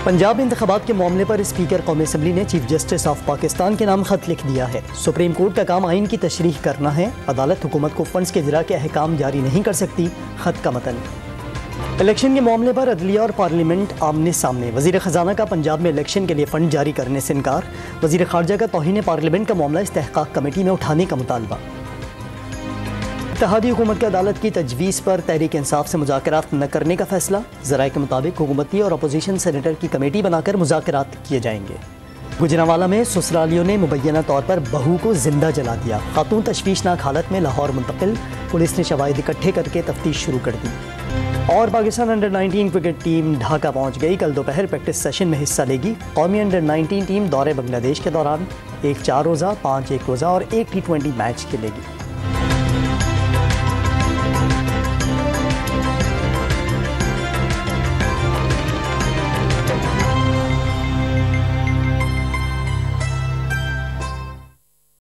पंजाब इंतखाबात के मामले पर स्पीकर कौमी असम्बली ने चीफ जस्टिस ऑफ पाकिस्तान के नाम खत लिख दिया है। सुप्रीम कोर्ट का काम आइन की तशरीह करना है। अदालत हुकूमत को फंड्स के इजरा के अहकाम जारी नहीं कर सकती। खत का मतन। इलेक्शन के मामले पर अदलिया और पार्लियामेंट आमने सामने। वजीर खजाना का पंजाब में इलेक्शन के लिए फंड जारी करने से इनकार। वजीर खारजा का तौहीन पार्लियामेंट का मामला इस्तेहकाक कमेटी में उठाने का मुतालबा। इत्तेहादी हुकूमत की अदालत की तजवीज़ पर तहरीक इंसाफ से मुज़ाकरात न करने का फैसला। ज़राए के मुताबिक हुकूमती और अपोजिशन सेनेटर की कमेटी बनाकर मुज़ाकरात किए जाएंगे। गुजरांवाला में ससुरालियों ने मुबैना तौर पर बहू को जिंदा जला दिया। खातून तशवीशनाक हालत में लाहौर मुंतकिल। पुलिस ने शवाहिद इकट्ठे करके तफ्तीश शुरू कर दी। और Pakistan under 19 cricket team Dhaka पहुंच गई। कल दोपहर प्रैक्टिस सेशन में हिस्सा लेगी। कौमी अंडर 19 टीम दौरे बांग्लादेश के दौरान एक 4 रोज़ा, 5 एक रोज़ा और एक T20 मैच खेलेगी।